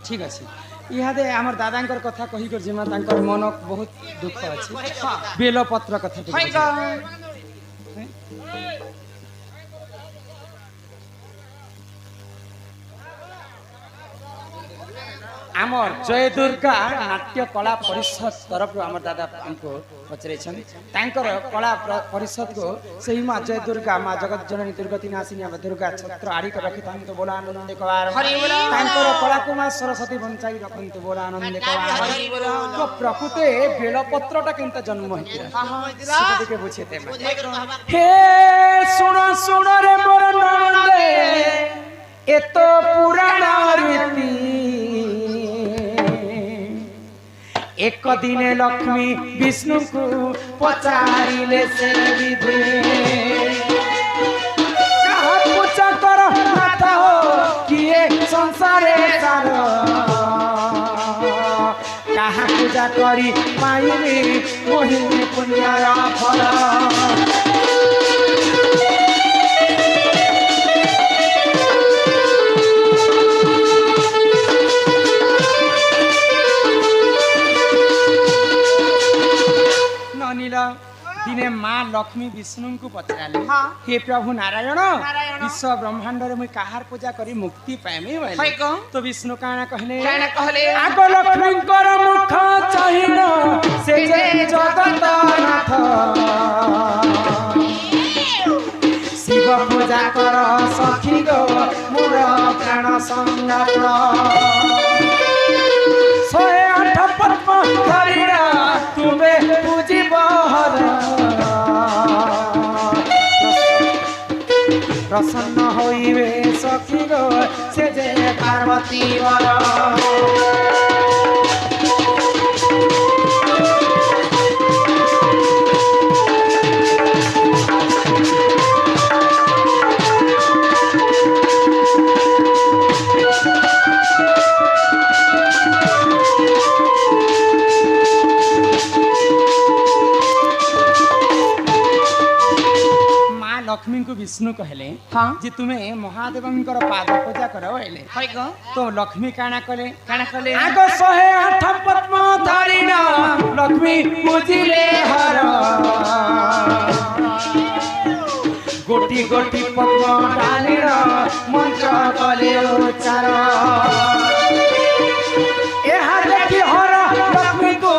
ठीक अच्छे इहादे आमर दादा कथा कही कर जिमा तांकर मन बहुत दुख अच्छे बेलपत्र कथा आमर जय दुर्गा नाट्य कला परिषद तरफ आमर दादा हमको पचरे कला परिषद को सही माँ जय दुर्गा माँ जगत जननी दुर्गति नाशिनी आम दुर्गा छत्र आड़ी कर रखी तो बोला आनंद कवार कला को माँ सरस्वती बंचाई रखी तो बोला आनंद कवार तो प्रकृते बेलपत्रटा केनता जन्म होते बुझे हे सुन सुन रे मोर नंदे एतो पुराण रीति एक दिने लक्ष्मी विष्णु को पचारिले से विधि कहा पूजा कर माता हो किए संसारे सार कहा पूजा करी पाइबे मोहिनी पुण्यर फल दिने माँ लक्ष्मी विष्णु को पचारे हे प्रभु नारायण विश्व ब्रह्मांड रे मुई कहार पूजा करी मुक्ति पाएमी तो विष्णु काना कहले आगो लक्ष्मी कर मुख चाहिन से जे जगत नाथ शिव पूजा कर सखी गो मोर प्राण संगात 108 पद्म धरिरा तुमे पूजी बहर प्रसन्न होइबे सखी गो से जे पार्वती वर लक्ष्मी को विष्णु कहले जे तुम्हें महादेव पाद पूजा करो तो लक्ष्मी काना कले आगो 108 पद्म धरिन लक्ष्मी पूजिले हर गोटी गोटी पद्म डालिर मंत्र कले उच्चार एहा देखि हर लक्ष्मी को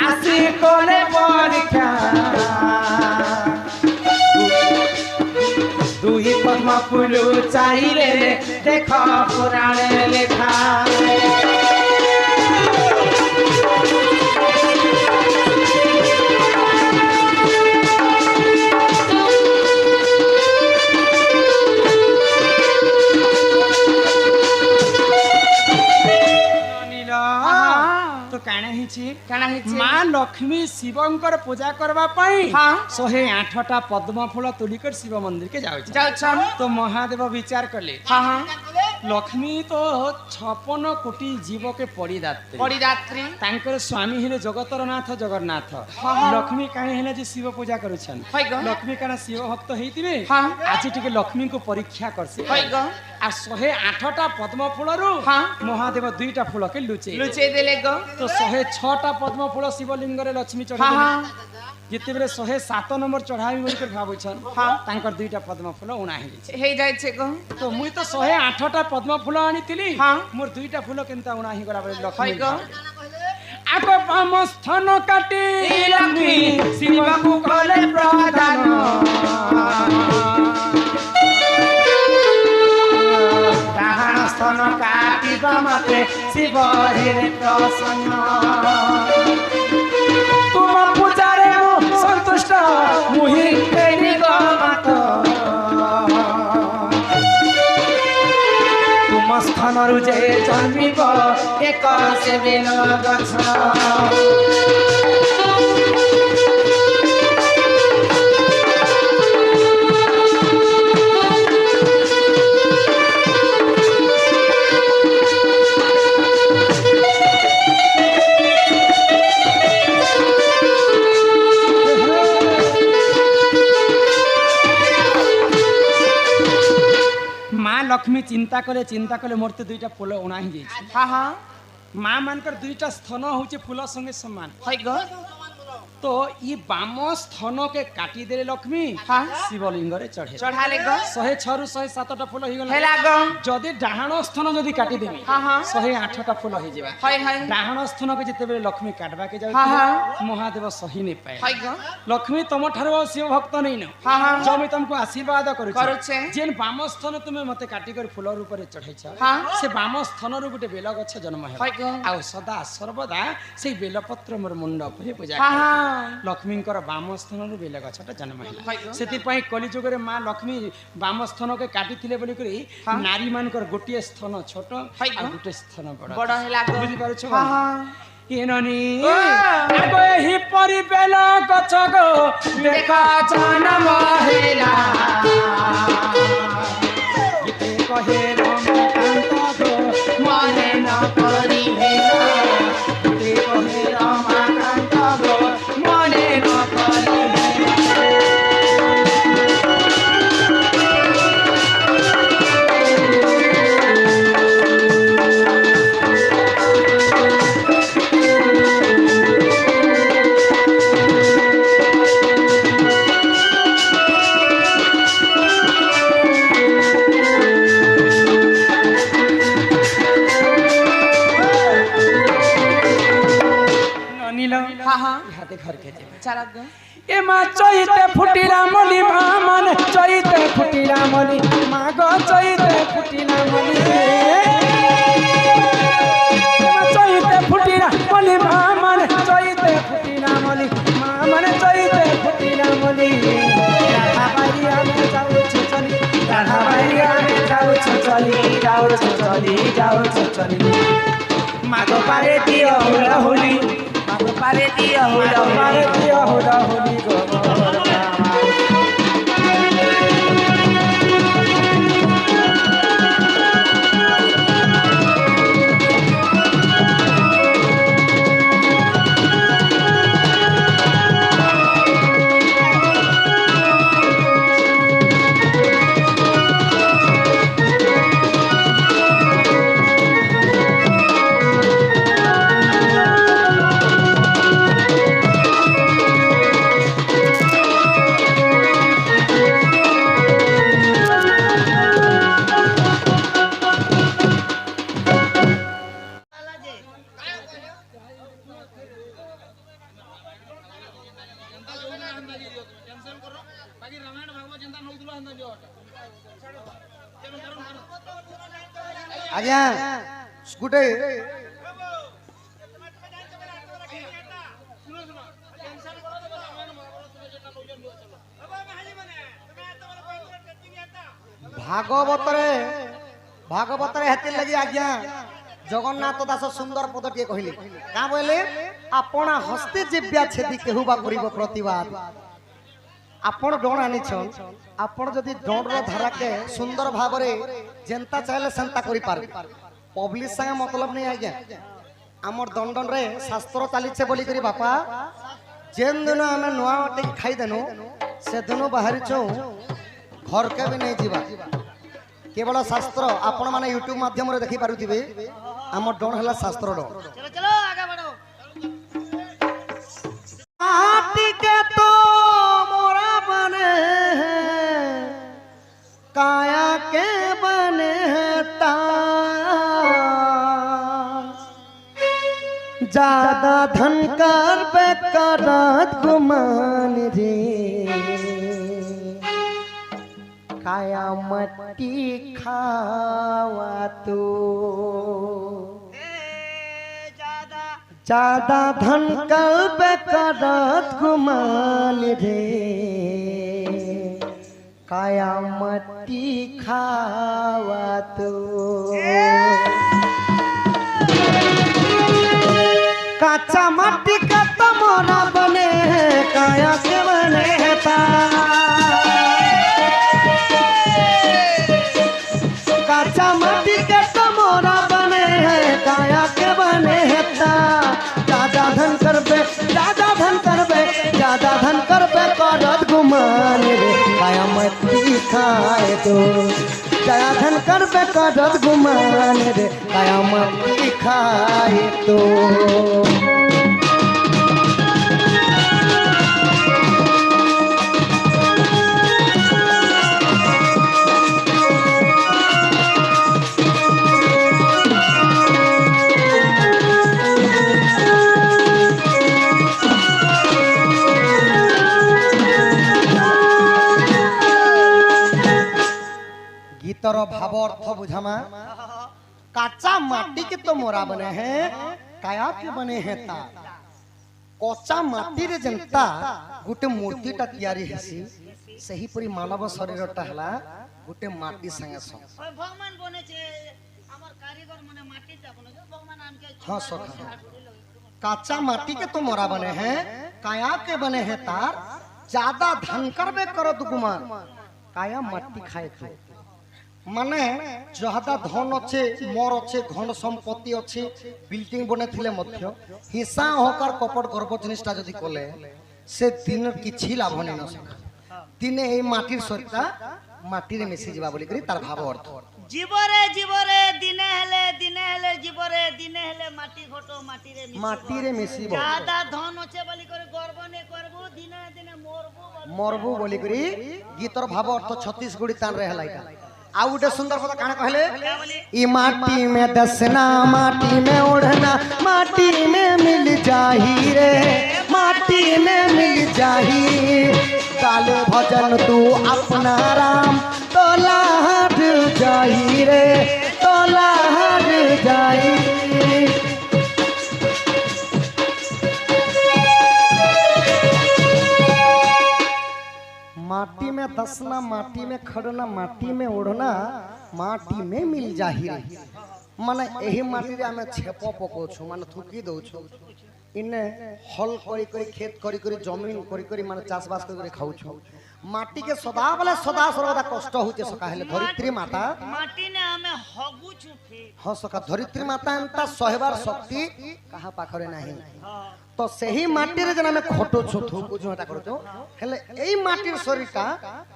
आसी कले परीक्षा दुई पद्म फूल चाहिए देख पुराण लेखा तो माँ लक्ष्मी शिवंकर पूजा करवा पाई 108टा पद्म फूल तुलिकर शिव मंदिर के जाऊ तो महादेव विचार कले लक्ष्मी तो 56 कोटी जीव के परिदात्री तांकर स्वामी हेले जगतर नाथ जगन्नाथ लक्ष्मी काहे हेले जे शिव पूजा करूछन लक्ष्मी काना शिव भक्त हेतिबे आज टिके लक्ष्मी को परीक्षा करसे आ 108टा पद्म फूलरू महादेव 2टा फूल के लुचे देले गो तो 106टा पद्म फूल शिवलिंग रे लक्ष्मी चढ़ा जिते बेले 107 नंबर चढ़ावी बोल कर भाबुछन तांकर 2टा पद्म फूल उणा हे जाय छे गो तो मुई तो 108टा पद्म फूल आनीतिली मोर 2टा फूल केनता उणा ही गला बेले लक्ष्मी गो आको पाम स्थान काटी लक्ष्मी शिव को कले प्रदान डाहाण स्थान काटिबा मात्रे शिव हिरे प्रसन्न तुम पूजारे संतुष्ट मुहि तेरी गमात तुम स्थान रुजे जन्मिब एक से बेल गछ लक्ष्मी चिंता कले मोरते दुईटा फूल उणा ही जाइए। हाँ हाँ माँ मानकर दुईटा स्तन होचे फूल संगे समान है गो तो ये बाम स्तन के काटी देले लक्ष्मी हाँ शिवलिंग रे चढ़े चढ़ाले गो 106 रु 107टा फूल ही गला हेला गो जदि डाहाण स्तन जदि काटी देबी हाँ हाँ 108टा फूल ही जिबा है है डाहाण स्तन के जते बेले लक्ष्मी काटबा के जाउ हाँ हाँ महादेव सही नहीं पाए है गो लक्ष्मी तुम ठारो शिव भक्त नहीं न हाँ हाँ जो मैं तुमको आशीर्वाद करू करूछे जेन बाम स्तन तुमे मते काटी कर फूल रूप रे चढ़ैछ हाँ से बाम स्तन रु गुटे बेल गछ जन्म हे है गो आ सदा सर्वदा से बेलपत्र मोर मुंड ଉପରେ पूजा हाँ हाँ लक्ष्मी बाम स्तन रु बेल गछटा जन्म है गो। है से कलिजुग माँ लक्ष्मी बाम स्तन के काटी बोली हाँ। नारी मानकर गोटे स्तन छोट है आ गो। गोटे स्तन बड़ बड़ हेला गो बुझी पारुछ हाँ हाँ एननी ओ। आगो एही परि बेल गछ गो देखा जन्म हेला गीते कहे रमाकांत गो मने न करी भेला गीते कहे रमाकांत गो मने न करी नील हाँ हाँ हाथे घर के जे चला गो ए मा चैते फुटिला मली भामन चैते फुटिला मली मा गो चैते फुटिला मली चैते फुटिला मली भामन चैते फुटिला मली मामन चैते फुटिला मली राधा बारिया में जाऊ चली राधा बारिया में जाऊ चली मागो पारे दियो हुला हुली मागो पारे दियो हुला हुली गो आज्ञा स्कूटे भागवतरे हेति लगी आज्ञा जगन्नाथ दास सुंदर पदटिए कहले का बोले आपना हस्ते जिव्या छेदी केहुबा करिब प्रतिवाद आपण डोण आनिछन आपण जदि डोणर धारा के सुंदर भाबरे जेंता चाहले सेंता करि पार पब्लिक संगे मतलब नहीं आज्ञा हमर दंडन रे शास्त्र चालीछे बोली करी बापा जेन दिन आमे नुआ माटी खाई देनु से दिन बाहरी छौ घर के भी नहीं जीवा केवल शास्त्र आपण माने यूट्यूब माध्यम रे देखि पारुथिबे हमर डोण हला शास्त्र डोण चलो चलो आगे बढ़ो माटी के तो मोरा बने काया के बने ज्यादा धन कर बेकरात गुमान रे काया मट्टी खावा तो ज्यादा धन कर बेकरात गुमान रे काया मट्टी खावा तो काचा मट्टी का तमोरा बने काया के बने ता काचा मट्टी के तमोरा बने काया के बने ता ज्यादा धन करबे ज्यादा धन करबे करत गुमान रे काया मट्टी खाए तो जया धन कर बे करत गुमान रे काया मट्टी खाए तो गीतर भाव अर्थ बुझामा काचा माटी के तो मोरा बने हैं काया के बने हैं ता कच्चा माटी रे जनता गुटे मूर्ति टा तैयारी हेसी सही परी मानव शरीर टा हला गुटे माटी संगे सं भगवान बने छे हमर कारीगर माने माटी ता बने भगवान आन के हां सखा काचा माटी के तो मोरा बने हैं काया के बने हैं तार ज्यादा धन करबे करो दुगुमान काया माटी खाए तो माने जहादा धन अच्छे मोर अच्छे धन संपत्ति अच्छे बिल्डिंग बने थिले मध्य हिंसा होकर कपट गर्भ जिनिसटा जदी कले से दिन किछि लाभ नै न सका दिने ए माटीर सरिता माटी रे मिसि जिबा बोली करी तार भाव अर्थ जीवरे दिने हेले जीवरे दिने हेले माटी रे मिसि ज्यादा धन अच्छे बोली करे गर्व ने करबो दिने दिने मरबो बोली करी गीतर भाव अर्थ 36 गुडी तान रे हला इटा आ उडे सुंदर पद काने कहले ई माटी में दसना माटी में ओढ़ना माटी में मिल जाही रे माटी में मिल जाही काल भजन तू अपना राम तोला हट जाही रे तोला हट जाही माटी में दसना माटी में खड़ना माटी में ओढ़ना माटी में मिल जाही माने एही माटी रे हमें छेप पको छु माने थुकी दउ छु इने हल करी करी खेत करी करी जमीन करी करी माने चाष बास करी करी खाउ छु माटी के सदा सर्वदा कष्ट होते सका हेले धरित्री माता माटी ने हमें हगु छु फे ह सका धरित्री माता एंता सहबार शक्ति कहा पाखरे नाही तो सही माटी रे जना में खटो छु थुकु छु हटा करू छु हेले एई माटीर शरीरका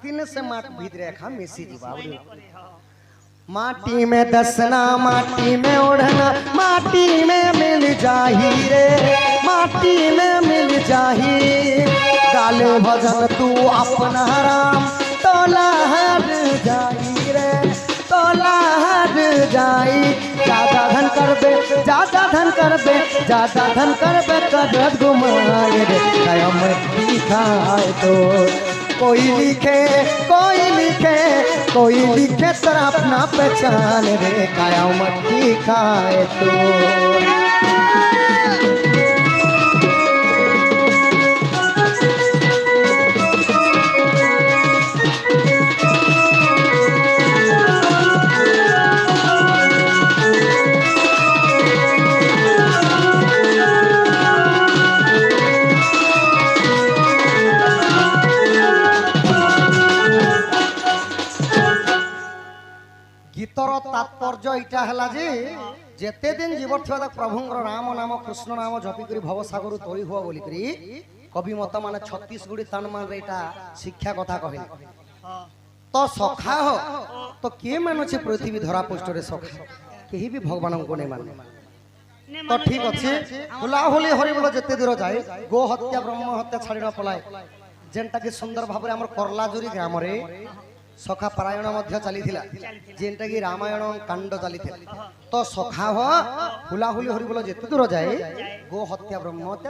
तीन से माट भीतर रेखा मिसी जीवा माटी में दसना माटी में ओढ़ना माटी में मिल जाही रे माटी में मिल जाही गाल भजन तू अपना राम तोला हट जाही रे तोला हट जाई ज्यादा धन करबे ज्यादा धन करबे ज्यादा धन करबे करत गुमान रे काया मट्टी खाए तो कोई लिखे तेरा अपना पहचान रे काया मट्टी खाए तो गीतर तात्पर्य इटा हला जे जेते दिन जीवन थिबा प्रभुंकर राम नाम कृष्ण नाम जपी करी भव सागर तोरी हुआ बोली करी कवि मत माने 36 गुडी तान मान रे इटा शिक्षा कथा कहे तो सखा हो तो के मानो छे पृथ्वी धरा पृष्ठ रे सखा केही भी भगवान को नै माने तो ठीक अच्छे हुला होली हरि बोल जेते दूर जाए गो हत्या ब्रह्म हत्या छाड़ी न पलाए जेनटा कि सुंदर भाव रे हमर करलाजुरी ग्राम रे सखा पारायण मध्य चली जेनटा कि रामायण कांड चली तो सखा हो हुला हुली हरि बोल जेते दूर जाए गो हत्या ब्रह्म हत्या